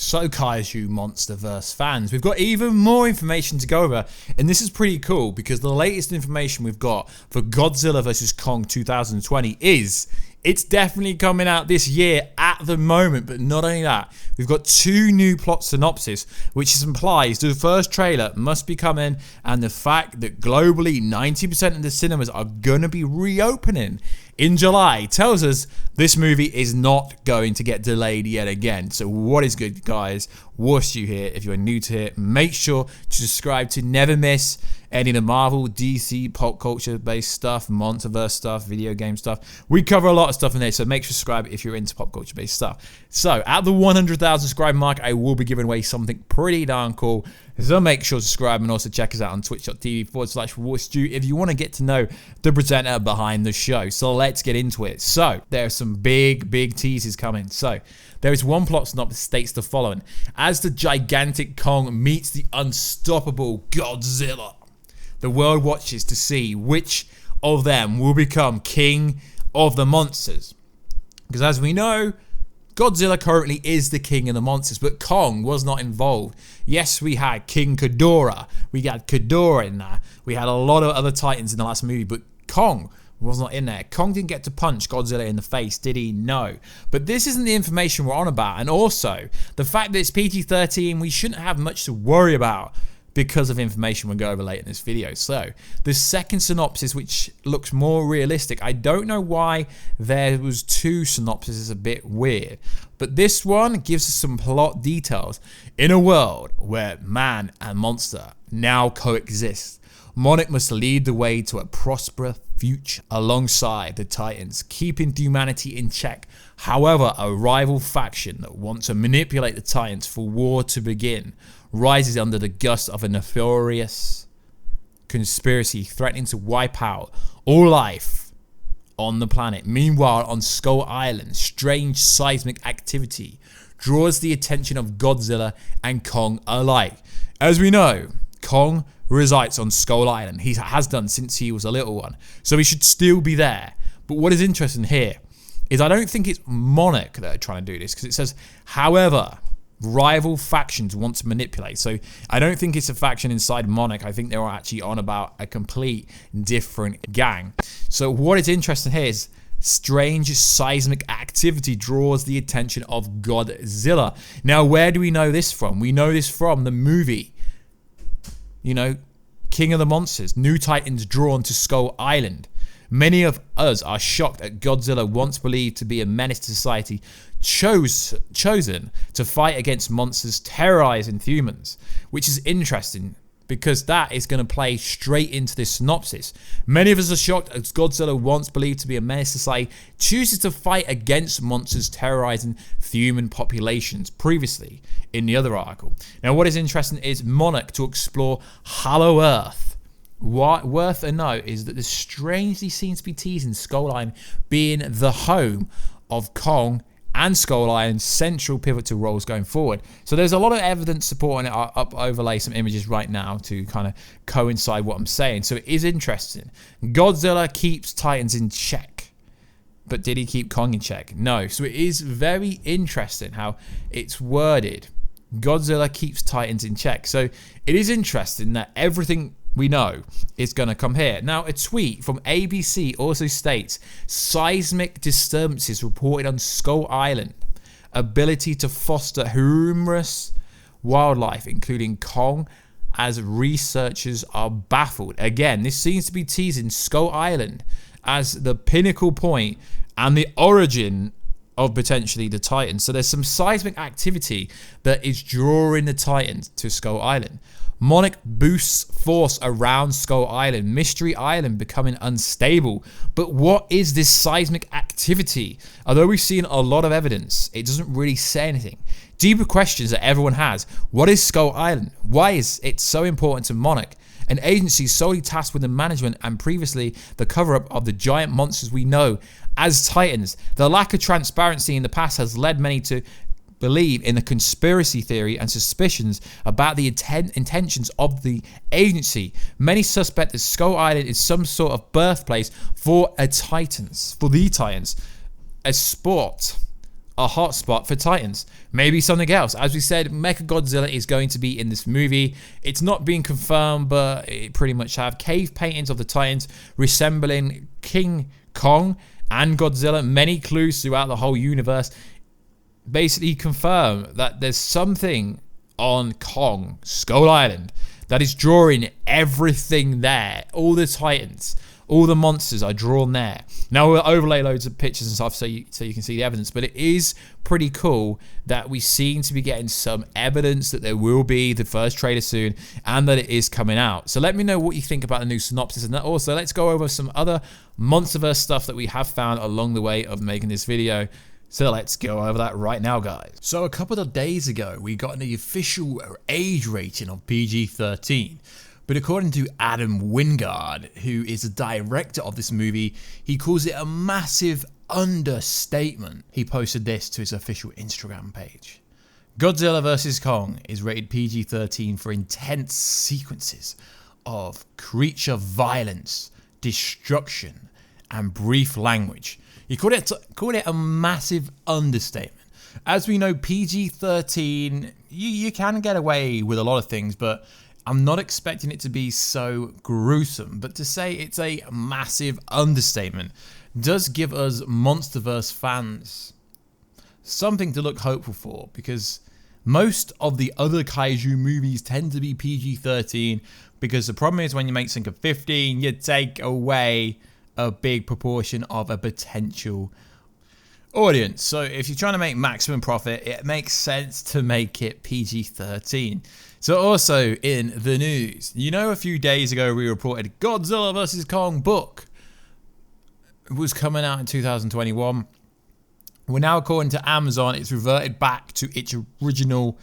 So Kaiju Monsterverse fans, we've got even more information to go over, and this is pretty cool because the latest information we've got for Godzilla vs. Kong 2020 is it's definitely coming out this year at the moment. But not only that, we've got 2 new plot synopsis, which implies the first trailer must be coming, and the fact that globally 90% of the cinemas are going to be reopening in July tells us this movie is not going to get delayed yet again. So what is good, guys? Warstu here. If you're new to it, make sure to subscribe to never miss any of the Marvel, DC, pop culture based stuff, Monsterverse stuff, video game stuff. We cover a lot of stuff in there, so make sure to subscribe if you're into pop culture based stuff. So at the 100,000 subscriber mark, I will be giving away something pretty darn cool. So make sure to subscribe and also check us out on twitch.tv/Warstu if you want to get to know the presenter behind the show. So let's get into it. So there are some big teasers coming. So there is one plot synopsis states the following: as the gigantic Kong meets the unstoppable Godzilla, the world watches to see which of them will become king of the monsters. Because as we know, Godzilla currently is the king of the monsters, but Kong was not involved. Yes, we had King Ghidorah. We had Ghidorah in there. We had a lot of other titans in the last movie, but Kong was not in there. Kong didn't get to punch Godzilla in the face, did he? No. But this isn't the information we're on about. And also, the fact that it's PG-13, we shouldn't have much to worry about because of information we'll go over later in this video. So the second synopsis, which looks more realistic, I don't know why there was 2 synopses, is a bit weird, but this one gives us some plot details. In a world where man and monster now coexist, Monarch must lead the way to a prosperous future alongside the Titans, keeping humanity in check. However, a rival faction that wants to manipulate the Titans for war to begin rises under the gust of a nefarious conspiracy threatening to wipe out all life on the planet. Meanwhile, on Skull Island, strange seismic activity draws the attention of Godzilla and Kong alike. As we know, Kong resides on Skull Island. He has done since he was a little one, so he should still be there. But what is interesting here is I don't think it's Monarch that are trying to do this, because it says, however, rival factions want to manipulate. So I don't think it's a faction inside Monarch. I think they're actually on about a complete different gang. So what is interesting here is strange seismic activity draws the attention of Godzilla. Now, where do we know this from? We know this from the movie, you know, King of the Monsters, new titans drawn to Skull Island. Many of us are shocked at Godzilla, once believed to be a menace to society, chosen to fight against monsters terrorizing humans, which is interesting because that is going to play straight into this synopsis. Many of us are shocked as Godzilla, once believed to be a menace to society, chooses to fight against monsters terrorizing human populations, previously in the other article. Now, what is interesting is Monarch to explore Hollow Earth. What worth a note is that this strangely seems to be teasing Skull Island being the home of Kong and Skull Island's central pivotal roles going forward. So there's a lot of evidence supporting it. I'll overlay some images right now to kind of coincide what I'm saying. So it is interesting. Godzilla keeps Titans in check. But did he keep Kong in check? No. So it is very interesting how it's worded. Godzilla keeps Titans in check. So it is interesting that everything we know is going to come here. Now, a tweet from ABC also states, seismic disturbances reported on Skull Island, ability to foster humorous wildlife, including Kong, as researchers are baffled. Again, this seems to be teasing Skull Island as the pinnacle point and the origin of potentially the Titans. So there's some seismic activity that is drawing the Titans to Skull Island. Monarch boosts force around Skull Island. Mystery Island becoming unstable. But what is this seismic activity? Although we've seen a lot of evidence, it doesn't really say anything. Deeper questions that everyone has. What is Skull Island? Why is it so important to Monarch? An agency solely tasked with the management and previously the cover-up of the giant monsters we know as Titans. The lack of transparency in the past has led many to believe in the conspiracy theory and suspicions about the intentions of the agency. Many suspect that Skull Island is some sort of birthplace for the Titans, a sport a hotspot for Titans. Maybe something else. As we said, Mechagodzilla is going to be in this movie. It's not being confirmed, but it pretty much have cave paintings of the Titans resembling King Kong and Godzilla. Many clues throughout the whole universe basically confirm that there's something on Kong Skull Island that is drawing everything there. All the Titans, all the monsters are drawn there. Now we'll overlay loads of pictures and stuff so you can see the evidence, but it is pretty cool that we seem to be getting some evidence that there will be the first trailer soon and that it is coming out. So let me know what you think about the new synopsis, and also let's go over some other MonsterVerse stuff that we have found along the way of making this video. So let's go over that right now, guys. So a couple of days ago, we got the official age rating of PG-13. But according to Adam Wingard, who is the director of this movie, he calls it a massive understatement. He posted this to his official Instagram page. Godzilla vs. Kong is rated PG-13 for intense sequences of creature violence, destruction, and brief language. He called it a massive understatement. As we know, PG-13, you can get away with a lot of things, but I'm not expecting it to be so gruesome. But to say it's a massive understatement does give us MonsterVerse fans something to look hopeful for, because most of the other kaiju movies tend to be PG-13, because the problem is when you make something 15, you take away a big proportion of a potential audience. So if you're trying to make maximum profit, it makes sense to make it PG-13. So also in the news, a few days ago we reported Godzilla vs. Kong book was coming out in 2021. Well, now according to Amazon, it's reverted back to its original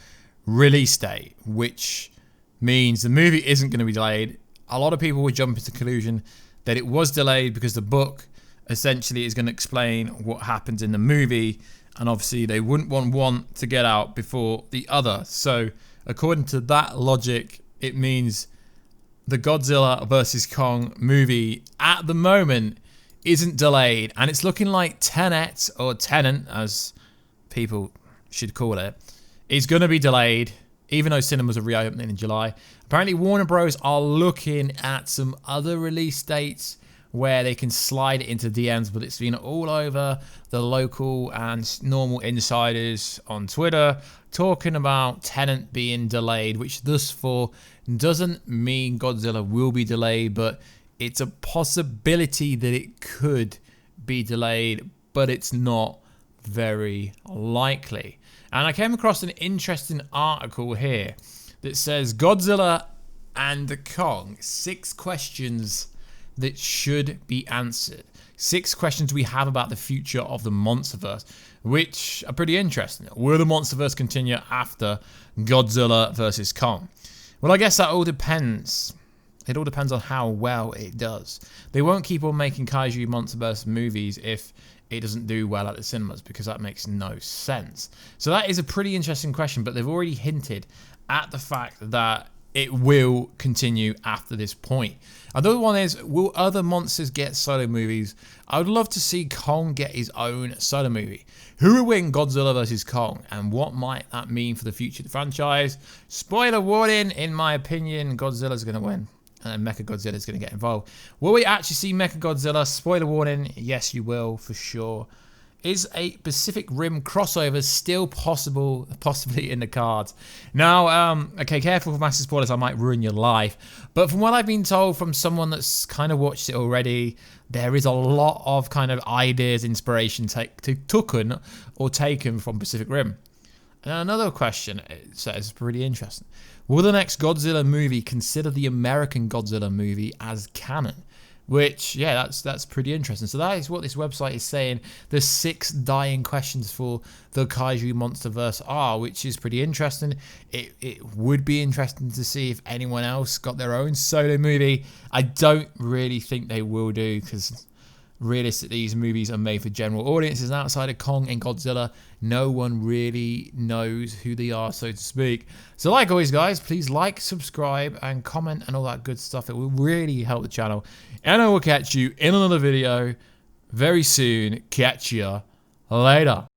release date, which means the movie isn't going to be delayed. A lot of people would jump into the conclusion that it was delayed because the book essentially is going to explain what happens in the movie, and obviously they wouldn't want one to get out before the other. So according to that logic, it means the Godzilla vs. Kong movie at the moment isn't delayed, and it's looking like Tenet, or Tenant as people should call it, is going to be delayed, even though cinemas are reopening in July. Apparently Warner Bros are looking at some other release dates where they can slide it into DMs, but it's been all over the local and normal insiders on Twitter talking about Tenet being delayed, which thus far doesn't mean Godzilla will be delayed, but it's a possibility that it could be delayed, but it's not very likely. And I came across an interesting article here that says Godzilla and Kong, 6 questions that should be answered. 6 questions we have about the future of the MonsterVerse, which are pretty interesting. Will the MonsterVerse continue after Godzilla vs. Kong? Well, I guess that all depends. It all depends on how well it does. They won't keep on making kaiju MonsterVerse movies if it doesn't do well at the cinemas, because that makes no sense. So that is a pretty interesting question, but they've already hinted at the fact that it will continue after this point. Another one is, will other monsters get solo movies? I would love to see Kong get his own solo movie. Who will win Godzilla vs. Kong, and what might that mean for the future of the franchise? Spoiler warning, in my opinion, Godzilla's going to win, and Mechagodzilla is going to get involved. Will we actually see Mechagodzilla? Spoiler warning, yes you will, for sure. Is a Pacific Rim crossover still possible, possibly in the cards? Now, okay, careful with massive spoilers, I might ruin your life. But from what I've been told from someone that's kind of watched it already, there is a lot of kind of ideas, inspiration taken from Pacific Rim. And another question it says, pretty interesting. Will the next Godzilla movie consider the American Godzilla movie as canon? Which, yeah, that's pretty interesting. So that is what this website is saying. The 6 dying questions for the Kaiju MonsterVerse are, which is pretty interesting. It would be interesting to see if anyone else got their own solo movie. I don't really think they will do, because realistically, these movies are made for general audiences. Outside of Kong and Godzilla, no one really knows who they are, so to speak. So like always, guys, please like, subscribe, and comment and all that good stuff. It will really help the channel. And I will catch you in another video very soon. Catch ya later.